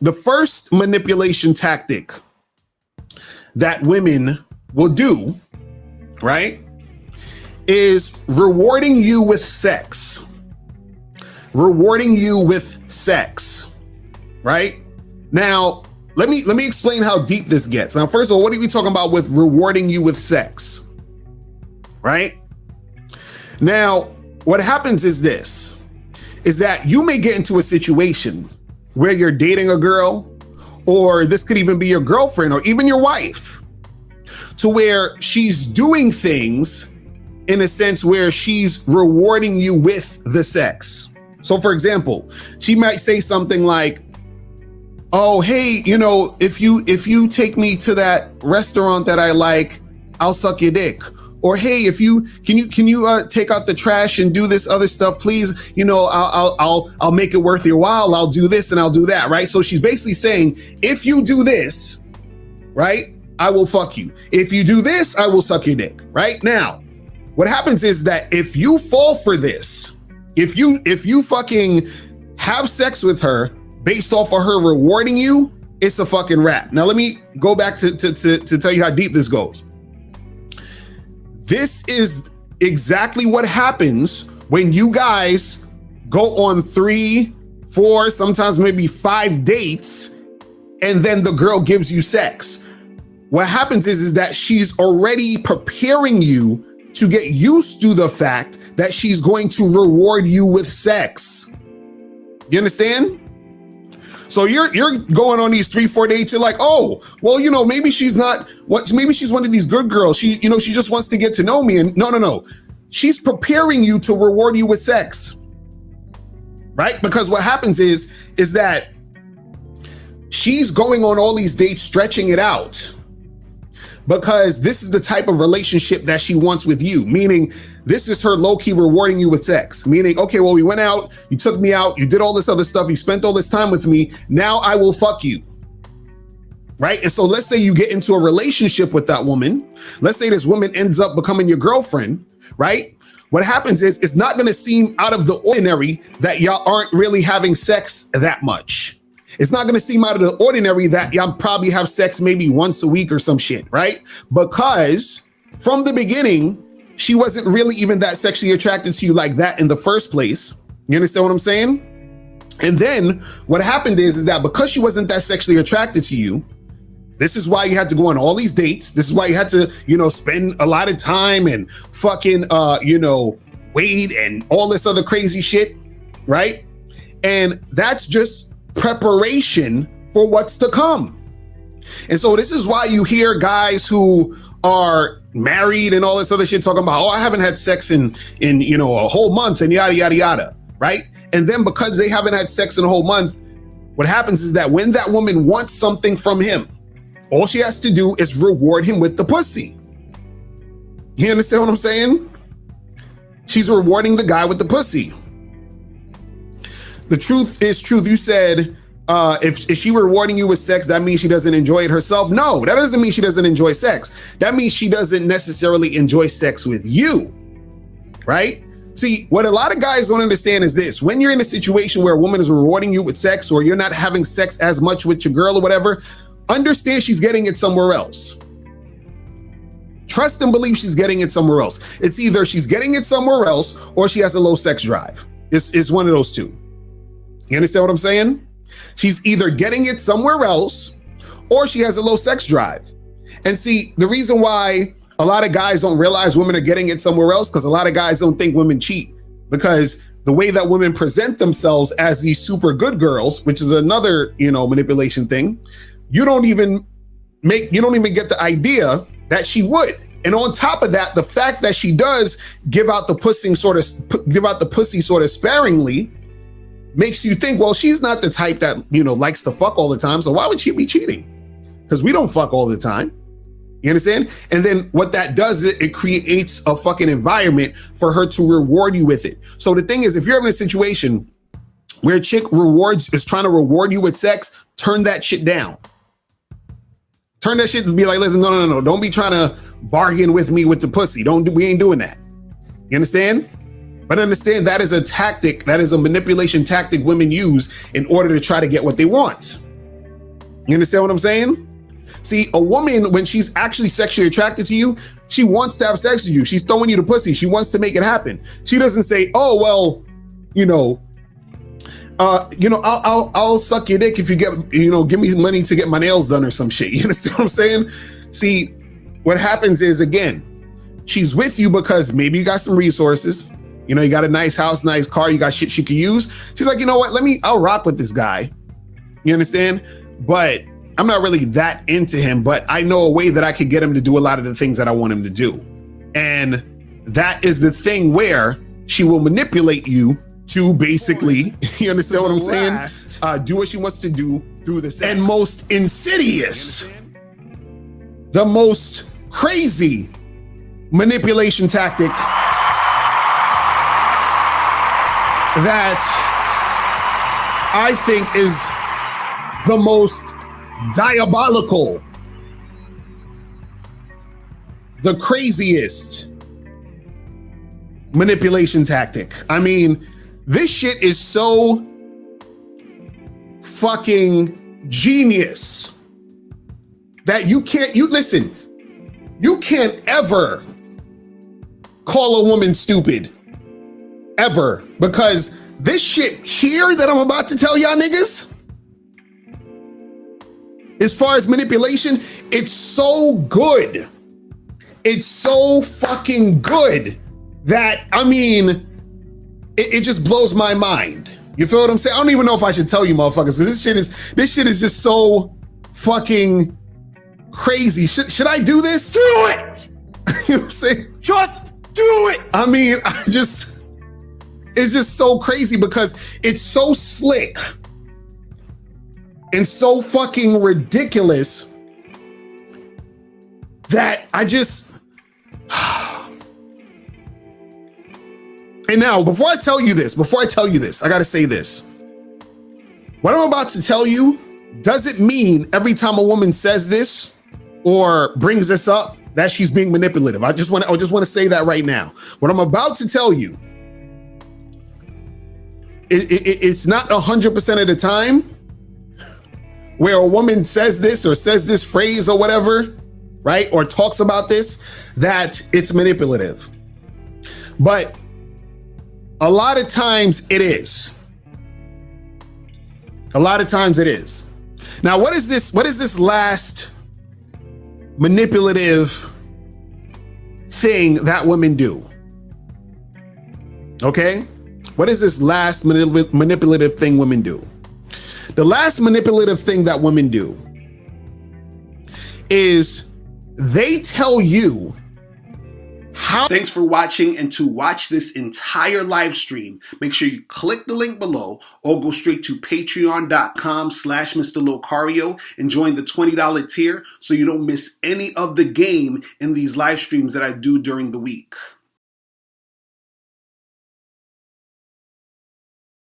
the first manipulation tactic that women will do, right, is rewarding you with sex. Rewarding you with sex, right? Now, let me explain how deep this gets. Now, first of all, what are we talking about with rewarding you with sex, right? Now, what happens is this, is that you may get into a situation where you're dating a girl, or this could even be your girlfriend or even your wife, to where she's doing things in a sense where she's rewarding you with the sex. So for example, she might say something like, oh, hey, you know, if you take me to that restaurant that I like, I'll suck your dick. Or, hey, if you can you take out the trash and do this other stuff, please, you know, I'll make it worth your while. I'll do this and I'll do that, right? So she's basically saying, if you do this, right, I will fuck you. If you do this, I will suck your dick, right? Now, what happens is that if you fall for this, if you fucking have sex with her based off of her rewarding you, it's a fucking wrap. Now, let me go back to tell you how deep this goes. This is exactly what happens when you guys go on 3, 4, sometimes maybe 5 dates, and then the girl gives you sex. What happens is that she's already preparing you to get used to the fact that she's going to reward you with sex. You understand? So you're going on these 3, 4 dates. You're like, oh, well, you know, maybe she's not what. Maybe she's one of these good girls. She just wants to get to know me. And no. She's preparing you to reward you with sex, right? Because what happens is that she's going on all these dates, stretching it out, because this is the type of relationship that she wants with you. Meaning, this is her low-key rewarding you with sex. Meaning, okay, well, we went out, you took me out, you did all this other stuff, you spent all this time with me, now I will fuck you, right? And so let's say you get into a relationship with that woman. Let's say this woman ends up becoming your girlfriend, right? What happens is it's not gonna seem out of the ordinary that y'all aren't really having sex that much. It's not gonna seem out of the ordinary that y'all probably have sex maybe once a week or some shit, right? Because from the beginning, she wasn't really even that sexually attracted to you like that in the first place. You understand what I'm saying? And then what happened is that because she wasn't that sexually attracted to you, this is why you had to go on all these dates. This is why you had to, you know, spend a lot of time and fucking, wait and all this other crazy shit, right? And that's just preparation for what's to come. And so this is why you hear guys who are married and all this other shit talking about, oh, I haven't had sex in you know, a whole month and yada, yada, yada, right? And then because they haven't had sex in a whole month, what happens is that when that woman wants something from him, all she has to do is reward him with the pussy. You understand what I'm saying? She's rewarding the guy with the pussy. The truth is truth. You said, if she rewarding you with sex, that means she doesn't enjoy it herself. No, that doesn't mean she doesn't enjoy sex. That means she doesn't necessarily enjoy sex with you, right? See, what a lot of guys don't understand is this: when you're in a situation where a woman is rewarding you with sex, or you're not having sex as much with your girl or whatever, understand she's getting it somewhere else. Trust and believe she's getting it somewhere else. It's either she's getting it somewhere else or she has a low sex drive. It's one of those two. You understand what I'm saying? She's either getting it somewhere else or she has a low sex drive. And see, the reason why a lot of guys don't realize women are getting it somewhere else, because a lot of guys don't think women cheat, because the way that women present themselves as these super good girls, which is another, you know, manipulation thing, you don't even get the idea that she would. And on top of that, the fact that she does give out the pussy sort of sparingly makes you think, well, she's not the type that, you know, likes to fuck all the time. So why would she be cheating? Because we don't fuck all the time. You understand? And then what that does, it creates a fucking environment for her to reward you with it. So the thing is, if you're in a situation where a chick is trying to reward you with sex, turn that shit down. Turn that shit to be like, listen, no. Don't be trying to bargain with me with the pussy. We ain't doing that. You understand? But understand that is a tactic, that is a manipulation tactic women use in order to try to get what they want. You understand what I'm saying? See, a woman, when she's actually sexually attracted to you, she wants to have sex with you. She's throwing you the pussy. She wants to make it happen. She doesn't say, "Oh, well, I'll suck your dick if you give me money to get my nails done or some shit." You understand what I'm saying? See, what happens is, again, she's with you because maybe you got some resources. You got a nice house, nice car, you got shit she could use. She's like, you know what? I'll rock with this guy. You understand? But I'm not really that into him, but I know a way that I could get him to do a lot of the things that I want him to do. And that is the thing where she will manipulate you to basically, you understand what I'm saying? Do what she wants to do through the sex. And most insidious, the most crazy manipulation tactic that I think is the most diabolical, the craziest manipulation tactic. I mean, this shit is so fucking genius that you can't ever call a woman stupid, ever, because this shit here that I'm about to tell y'all niggas, as far as manipulation, it's so good. It's so fucking good that, I mean, it just blows my mind. You feel what I'm saying? I don't even know if I should tell you motherfuckers, because this shit is just so fucking crazy. Should I do this? Do it! You know what I'm saying? Just do it! I mean, it's just so crazy because it's so slick and so fucking ridiculous that I just... And now, before I tell you this, I gotta say this. What I'm about to tell you doesn't mean every time a woman says this or brings this up that she's being manipulative. I just want to say that right now. What I'm about to tell you, it's not 100% of the time where a woman says this or says this phrase or whatever, right? Or talks about this, that it's manipulative. But a lot of times it is. A lot of times it is. Now, what is this last manipulative thing that women do? Okay? What is this last manipulative thing women do? The last manipulative thing that women do is they tell you how. Thanks for watching, and to watch this entire live stream, make sure you click the link below or go straight to patreon.com/mr.locario and join the $20 tier so you don't miss any of the game in these live streams that I do during the week.